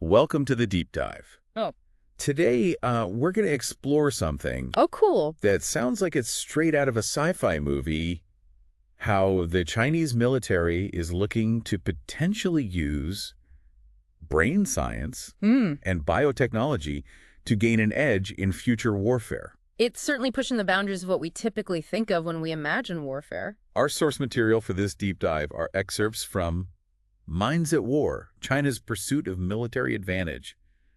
Welcome to the deep dive. Oh. Today, we're going to explore something Oh, cool. that sounds like it's straight out of a sci-fi movie, how the Chinese military is looking to potentially use brain science and biotechnology to gain an edge in future warfare. It's certainly pushing the boundaries of what we typically think of when we imagine warfare. Our source material for this deep dive are excerpts from Minds at War, China's Pursuit of Military Advantage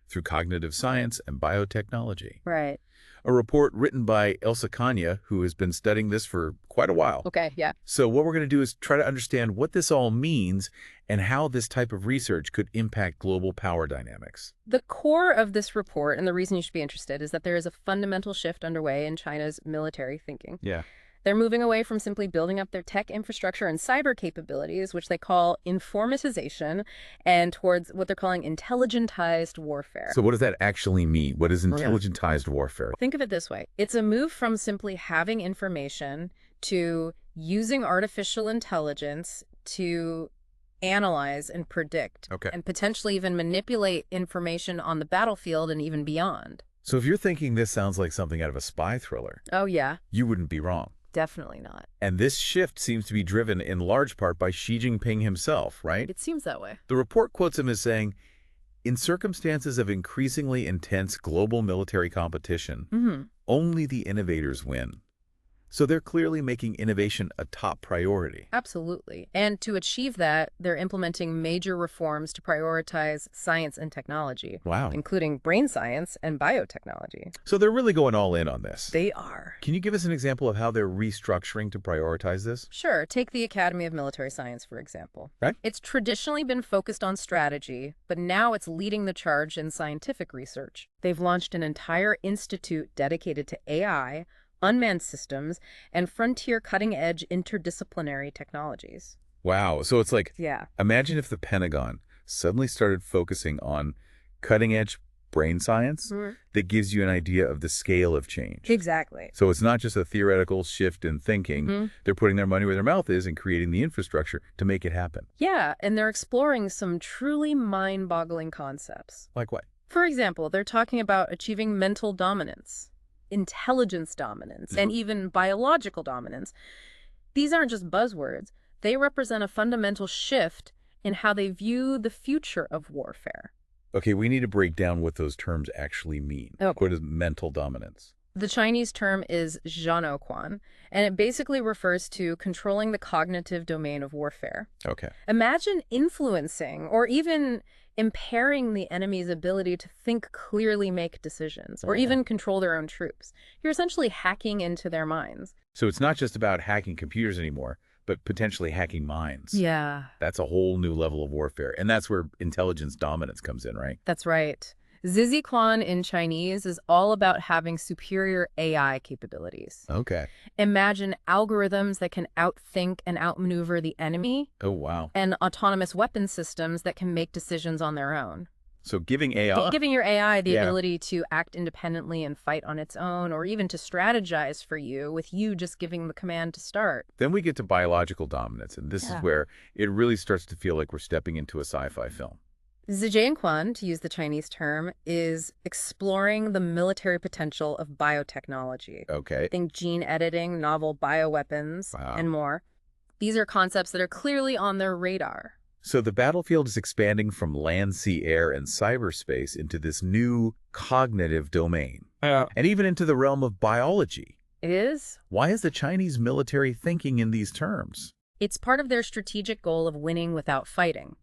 Through Cognitive Science and Biotechnology. Right. A report written by Elsa Kania, who has been studying this for quite a while. Okay, yeah. So what we're going to do is try to understand what this all means and how this type of research could impact global power dynamics. The core of this report, and the reason you should be interested, is that there is a fundamental shift underway in China's military thinking. Yeah. They're moving away from simply building up their tech infrastructure and cyber capabilities, which they call informatization, and towards what they're calling intelligentized warfare. So what does that actually mean? What is intelligentized warfare? Think of it this way. It's a move from simply having information to using artificial intelligence to analyze and predict, and potentially even manipulate information on the battlefield and even beyond. So if you're thinking this sounds like something out of a spy thriller, Oh, yeah. you wouldn't be wrong. Definitely not. And this shift seems to be driven in large part by Xi Jinping himself, right? It seems that way. The report quotes him as saying, in circumstances of increasingly intense global military competition, only the innovators win. So they're clearly making innovation a top priority. Absolutely. And to achieve that, they're implementing major reforms to prioritize science and technology. Wow. Including brain science and biotechnology. So they're really going all in on this. They are. Can you give us an example of how they're restructuring to prioritize this? Sure. Take the Academy of Military Science, for example. Right. It's traditionally been focused on strategy, but now it's leading the charge in scientific research. They've launched an entire institute dedicated to AI, unmanned systems, and frontier cutting-edge interdisciplinary technologies. Wow. So it's like, Yeah. imagine if the Pentagon suddenly started focusing on cutting-edge brain science that gives you an idea of the scale of change. Exactly. So it's not just a theoretical shift in thinking. They're putting their money where their mouth is and creating the infrastructure to make it happen. Yeah, and they're exploring some truly mind-boggling concepts. Like what? For example, they're talking about achieving mental dominance, intelligence dominance, and even biological dominance. These aren't just buzzwords. They represent a fundamental shift in how they view the future of warfare. Okay, we need to break down what those terms actually mean. Okay. What is mental dominance? The Chinese term is zhanoquan, and it basically refers to controlling the cognitive domain of warfare. Okay. Imagine influencing or even impairing the enemy's ability to think clearly, make decisions, or even control their own troops. You're essentially hacking into their minds. So it's not just about hacking computers anymore, but potentially hacking minds. Yeah. That's a whole new level of warfare. And that's where intelligence dominance comes in, right? That's right. Ziziquan in Chinese is all about having superior AI capabilities. Okay. Imagine algorithms that can outthink and outmaneuver the enemy. Oh, wow. And autonomous weapon systems that can make decisions on their own. So giving AI... Giving your AI the ability to act independently and fight on its own, or even to strategize for you, with you just giving the command to start. Then we get to biological dominance, and this is where it really starts to feel like we're stepping into a sci-fi film. Zhejianquan, to use the Chinese term, is exploring the military potential of biotechnology. Okay. Think gene editing, novel bioweapons, and more. These are concepts that are clearly on their radar. So the battlefield is expanding from land, sea, air, and cyberspace into this new cognitive domain. And even into the realm of biology. It is. Why is the Chinese military thinking in these terms? It's part of their strategic goal of winning without fighting,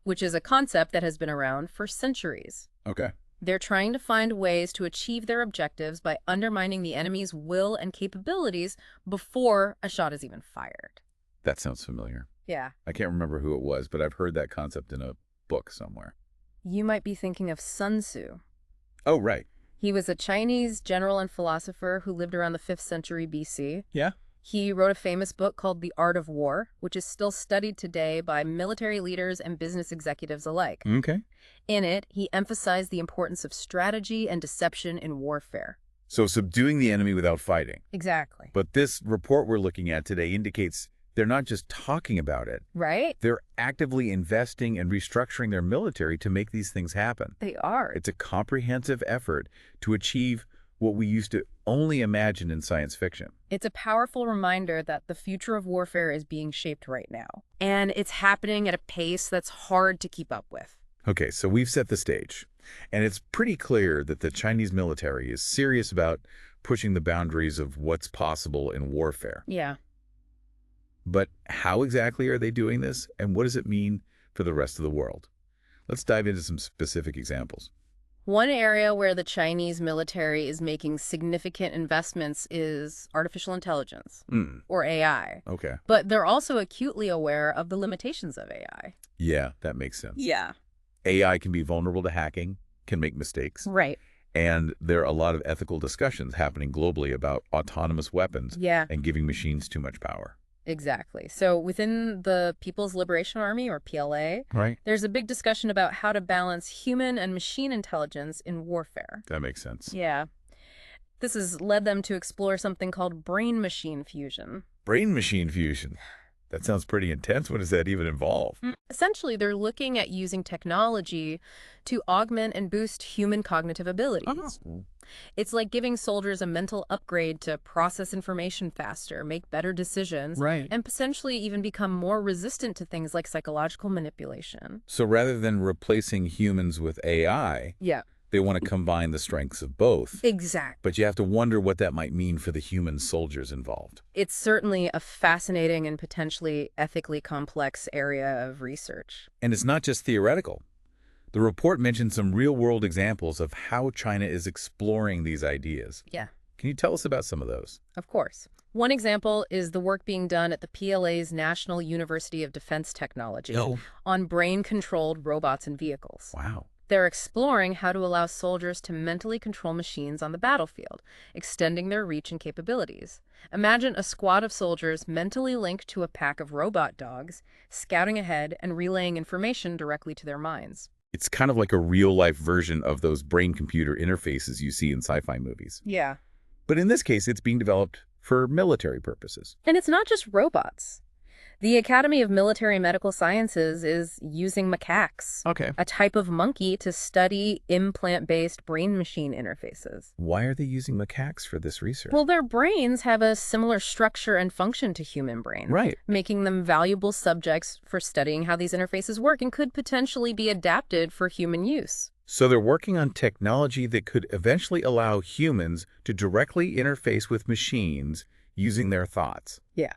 which is a concept that has been around for centuries. Okay. They're trying to find ways to achieve their objectives by undermining the enemy's will and capabilities before a shot is even fired. That sounds familiar. Yeah. I can't remember who it was, but I've heard that concept in a book somewhere. You might be thinking of Sun Tzu. Oh, right. He was a Chinese general and philosopher who lived around the 5th century BC. Yeah. He wrote a famous book called The Art of War, which is still studied today by military leaders and business executives alike. Okay. In it, he emphasized the importance of strategy and deception in warfare. So subduing the enemy without fighting. Exactly. But this report we're looking at today indicates They're not just talking about it. Right? They're actively investing and restructuring their military to make these things happen. They are. It's a comprehensive effort to achieve what we used to only imagine in science fiction. It's a powerful reminder that the future of warfare is being shaped right now. And it's happening at a pace that's hard to keep up with. Okay, so we've set the stage. And it's pretty clear that the Chinese military is serious about pushing the boundaries of what's possible in warfare. Yeah. But how exactly are they doing this, and what does it mean for the rest of the world? Let's dive into some specific examples. One area where the Chinese military is making significant investments is artificial intelligence, or AI. Okay. But they're also acutely aware of the limitations of AI. Yeah, that makes sense. Yeah. AI can be vulnerable to hacking, can make mistakes. Right. And there are a lot of ethical discussions happening globally about autonomous weapons and giving machines too much power. Exactly. So within the People's Liberation Army, or PLA, there's a big discussion about how to balance human and machine intelligence in warfare. That makes sense. Yeah. This has led them to explore something called brain-machine fusion. Brain-machine fusion. That sounds pretty intense. What does that even involve? Essentially, they're looking at using technology to augment and boost human cognitive abilities. It's like giving soldiers a mental upgrade to process information faster, make better decisions, and potentially even become more resistant to things like psychological manipulation. So rather than replacing humans with AI, they want to combine the strengths of both. Exactly. But you have to wonder what that might mean for the human soldiers involved. It's certainly a fascinating and potentially ethically complex area of research. And it's not just theoretical. The report mentioned some real-world examples of how China is exploring these ideas. Yeah. Can you tell us about some of those? Of course. One example is the work being done at the PLA's National University of Defense Technology on brain-controlled robots and vehicles. Wow. They're exploring how to allow soldiers to mentally control machines on the battlefield, extending their reach and capabilities. Imagine a squad of soldiers mentally linked to a pack of robot dogs, scouting ahead and relaying information directly to their minds. It's kind of like a real-life version of those brain-computer interfaces you see in sci-fi movies. Yeah. But in this case, it's being developed for military purposes. And it's not just robots. The Academy of Military Medical Sciences is using macaques, a type of monkey, to study implant-based brain-machine interfaces. Why are they using macaques for this research? Well, their brains have a similar structure and function to human brains, making them valuable subjects for studying how these interfaces work and could potentially be adapted for human use. So they're working on technology that could eventually allow humans to directly interface with machines using their thoughts. Yeah.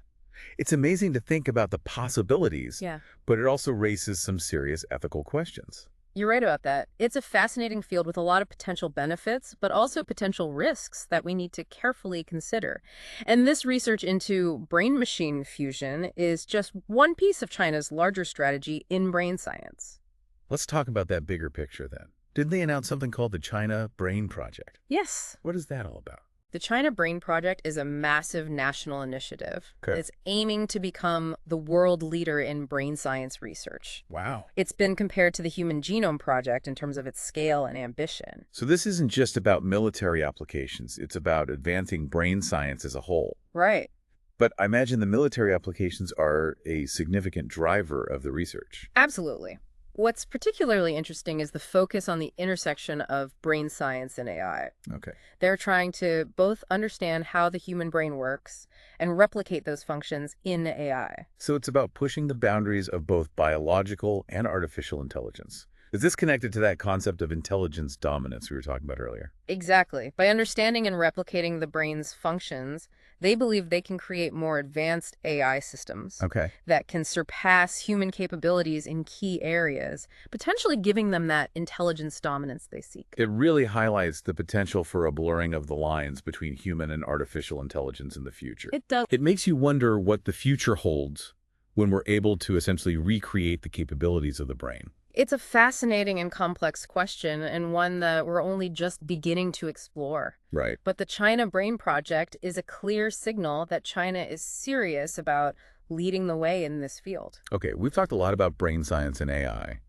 It's amazing to think about the possibilities, Yeah. but it also raises some serious ethical questions. You're right about that. It's a fascinating field with a lot of potential benefits, but also potential risks that we need to carefully consider. And this research into brain-machine fusion is just one piece of China's larger strategy in brain science. Let's talk about that bigger picture then. Didn't they announce something called the China Brain Project? Yes. What is that all about? The China Brain Project is a massive national initiative. It's aiming to become the world leader in brain science research. Wow. It's been compared to the Human Genome Project in terms of its scale and ambition. So this isn't just about military applications. It's about advancing brain science as a whole. Right. But I imagine the military applications are a significant driver of the research. Absolutely. What's particularly interesting is the focus on the intersection of brain science and AI. Okay. They're trying to both understand how the human brain works and replicate those functions in AI. So it's about pushing the boundaries of both biological and artificial intelligence. Is this connected to that concept of intelligence dominance we were talking about earlier? Exactly. By understanding and replicating the brain's functions, they believe they can create more advanced AI systems that can surpass human capabilities in key areas, potentially giving them that intelligence dominance they seek. It really highlights the potential for a blurring of the lines between human and artificial intelligence in the future. It does. It makes you wonder what the future holds when we're able to essentially recreate the capabilities of the brain. It's a fascinating and complex question, and one that we're only just beginning to explore. Right. But the China Brain Project is a clear signal that China is serious about leading the way in this field. Okay, we've talked a lot about brain science and AI,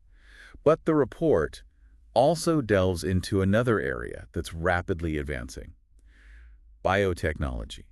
but the report also delves into another area that's rapidly advancing: biotechnology.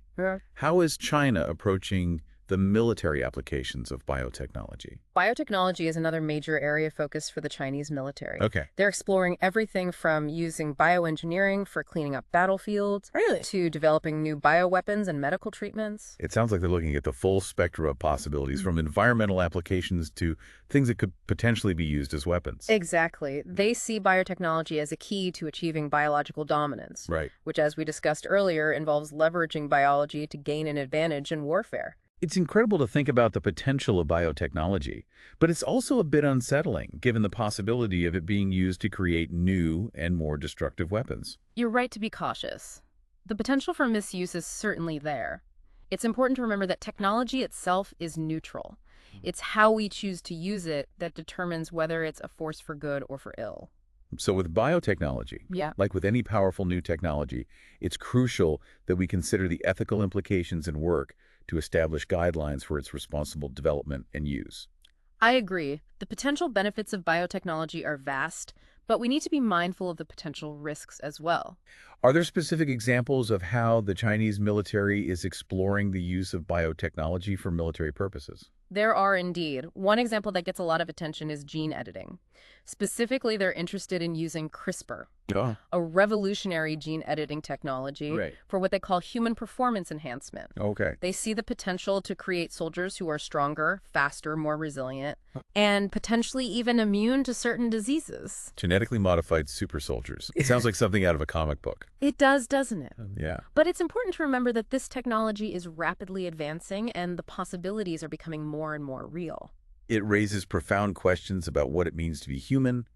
How is China approaching the military applications of biotechnology? Biotechnology is another major area of focus for the Chinese military. Okay. They're exploring everything from using bioengineering for cleaning up battlefields to developing new bioweapons and medical treatments. It sounds like they're looking at the full spectrum of possibilities, from environmental applications to things that could potentially be used as weapons. Exactly. They see biotechnology as a key to achieving biological dominance, Right. which, as we discussed earlier, involves leveraging biology to gain an advantage in warfare. It's incredible to think about the potential of biotechnology, but it's also a bit unsettling, given the possibility of it being used to create new and more destructive weapons. You're right to be cautious. The potential for misuse is certainly there. It's important to remember that technology itself is neutral. It's how we choose to use it that determines whether it's a force for good or for ill. So with biotechnology, Yeah. like with any powerful new technology, it's crucial that we consider the ethical implications and work to establish guidelines for its responsible development and use. I agree. The potential benefits of biotechnology are vast, but we need to be mindful of the potential risks as well. Are there specific examples of how the Chinese military is exploring the use of biotechnology for military purposes? There are indeed. One example that gets a lot of attention is gene editing. Specifically, they're interested in using CRISPR, Oh, a revolutionary gene editing technology right. for what they call human performance enhancement. Okay. They see the potential to create soldiers who are stronger, faster, more resilient, and potentially even immune to certain diseases. Genetically modified super soldiers. It sounds like something out of a comic book. It does, doesn't it? Yeah. But it's important to remember that this technology is rapidly advancing and the possibilities are becoming more and more real. It raises profound questions about what it means to be human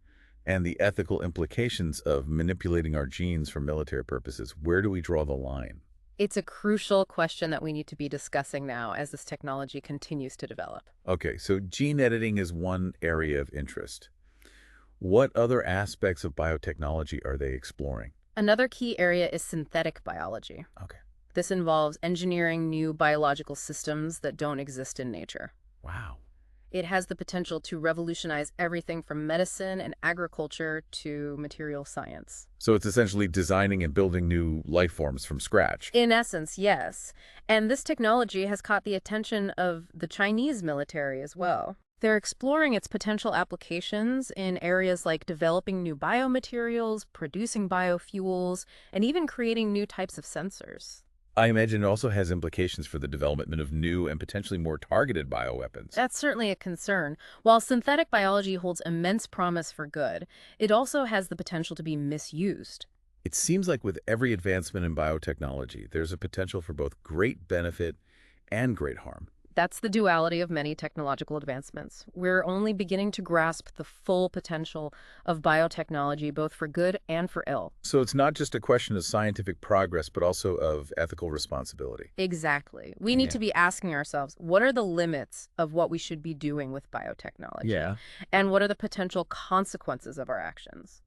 and the ethical implications of manipulating our genes for military purposes. Where do we draw the line? It's a crucial question that we need to be discussing now as this technology continues to develop. Okay, so gene editing is one area of interest. What other aspects of biotechnology are they exploring? Another key area is synthetic biology. Okay. This involves engineering new biological systems that don't exist in nature. Wow. It has the potential to revolutionize everything from medicine and agriculture to material science. So it's essentially designing and building new life forms from scratch. In essence, yes. And this technology has caught the attention of the Chinese military as well. They're exploring its potential applications in areas like developing new biomaterials, producing biofuels, and even creating new types of sensors. I imagine it also has implications for the development of new and potentially more targeted bioweapons. That's certainly a concern. While synthetic biology holds immense promise for good, it also has the potential to be misused. It seems like with every advancement in biotechnology, there's a potential for both great benefit and great harm. That's the duality of many technological advancements. We're only beginning to grasp the full potential of biotechnology, both for good and for ill. So it's not just a question of scientific progress, but also of ethical responsibility. Exactly. We need to be asking ourselves, what are the limits of what we should be doing with biotechnology? And what are the potential consequences of our actions?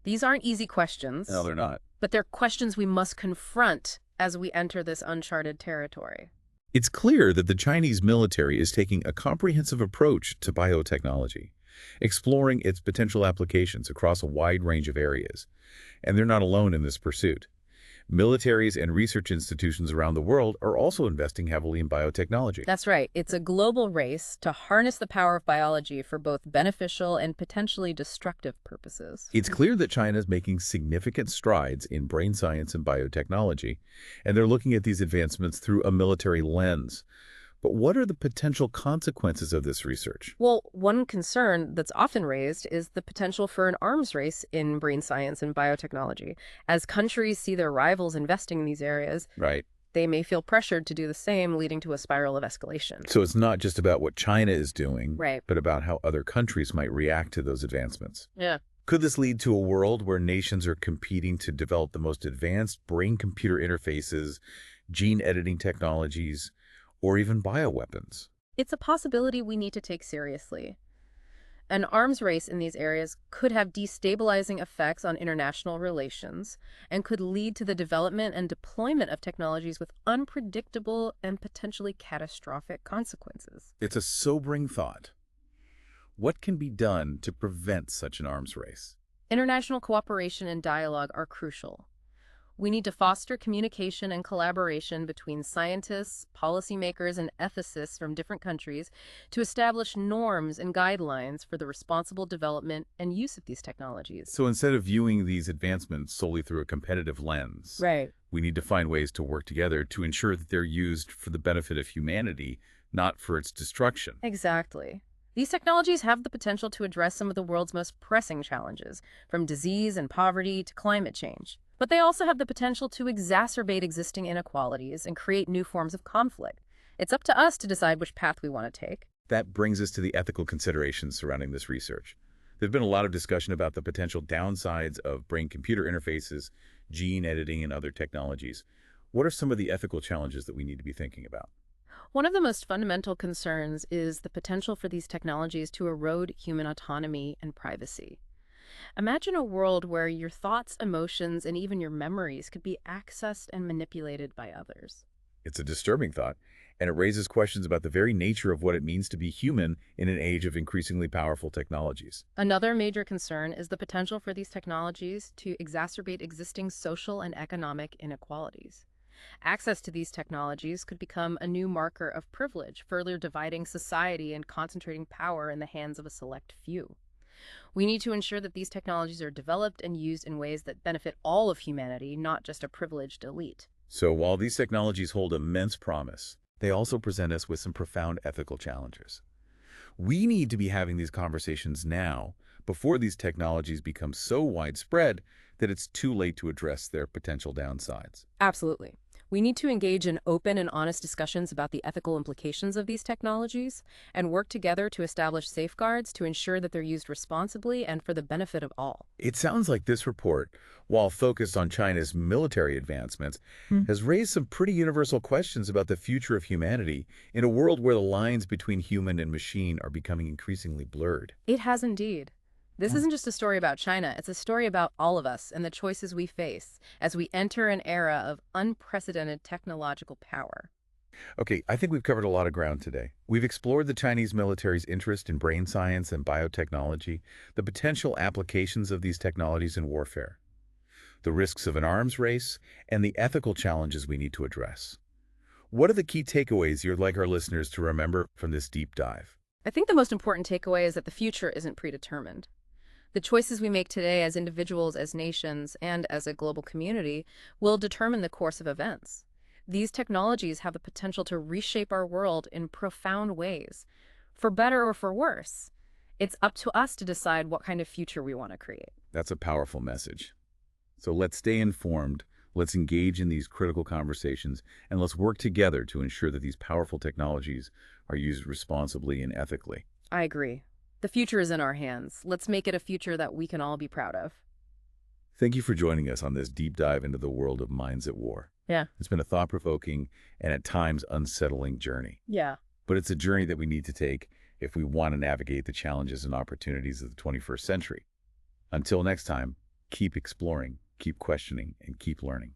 These aren't easy questions. No, they're not. But they're questions we must confront as we enter this uncharted territory. It's clear that the Chinese military is taking a comprehensive approach to biotechnology, exploring its potential applications across a wide range of areas. And they're not alone in this pursuit. Militaries and research institutions around the world are also investing heavily in biotechnology. That's right. It's a global race to harness the power of biology for both beneficial and potentially destructive purposes. It's clear that China is making significant strides in brain science and biotechnology, and they're looking at these advancements through a military lens. But what are the potential consequences of this research? Well, one concern that's often raised is the potential for an arms race in brain science and biotechnology. As countries see their rivals investing in these areas, Right. they may feel pressured to do the same, leading to a spiral of escalation. So it's not just about what China is doing, Right. but about how other countries might react to those advancements. Yeah. Could this lead to a world where nations are competing to develop the most advanced brain-computer interfaces, gene editing technologies, or even bioweapons? It's a possibility we need to take seriously. An arms race in these areas could have destabilizing effects on international relations and could lead to the development and deployment of technologies with unpredictable and potentially catastrophic consequences. It's a sobering thought. What can be done to prevent such an arms race? International cooperation and dialogue are crucial. We need to foster communication and collaboration between scientists, policymakers, and ethicists from different countries to establish norms and guidelines for the responsible development and use of these technologies. So instead of viewing these advancements solely through a competitive lens, Right. we need to find ways to work together to ensure that they're used for the benefit of humanity, not for its destruction. Exactly. These technologies have the potential to address some of the world's most pressing challenges, from disease and poverty to climate change. But they also have the potential to exacerbate existing inequalities and create new forms of conflict. It's up to us to decide which path we want to take. That brings us to the ethical considerations surrounding this research. There's been a lot of discussion about the potential downsides of brain-computer interfaces, gene editing, and other technologies. What are some of the ethical challenges that we need to be thinking about? One of the most fundamental concerns is the potential for these technologies to erode human autonomy and privacy. Imagine a world where your thoughts, emotions, and even your memories could be accessed and manipulated by others. It's a disturbing thought, and it raises questions about the very nature of what it means to be human in an age of increasingly powerful technologies. Another major concern is the potential for these technologies to exacerbate existing social and economic inequalities. Access to these technologies could become a new marker of privilege, further dividing society and concentrating power in the hands of a select few. We need to ensure that these technologies are developed and used in ways that benefit all of humanity, not just a privileged elite. So while these technologies hold immense promise, they also present us with some profound ethical challenges. We need to be having these conversations now, before these technologies become so widespread that it's too late to address their potential downsides. Absolutely. We need to engage in open and honest discussions about the ethical implications of these technologies and work together to establish safeguards to ensure that they're used responsibly and for the benefit of all. It sounds like this report, while focused on China's military advancements, has raised some pretty universal questions about the future of humanity in a world where the lines between human and machine are becoming increasingly blurred. It has indeed. This isn't just a story about China, it's a story about all of us and the choices we face as we enter an era of unprecedented technological power. Okay, I think we've covered a lot of ground today. We've explored the Chinese military's interest in brain science and biotechnology, the potential applications of these technologies in warfare, the risks of an arms race, and the ethical challenges we need to address. What are the key takeaways you'd like our listeners to remember from this deep dive? I think the most important takeaway is that the future isn't predetermined. The choices we make today as individuals, as nations, and as a global community will determine the course of events. These technologies have the potential to reshape our world in profound ways, for better or for worse. It's up to us to decide what kind of future we want to create. That's a powerful message. So let's stay informed, let's engage in these critical conversations, and let's work together to ensure that these powerful technologies are used responsibly and ethically. I agree. The future is in our hands. Let's make it a future that we can all be proud of. Thank you for joining us on this deep dive into the world of minds at war. Yeah. It's been a thought-provoking and at times unsettling journey. Yeah. But it's a journey that we need to take if we want to navigate the challenges and opportunities of the 21st century. Until next time, keep exploring, keep questioning, and keep learning.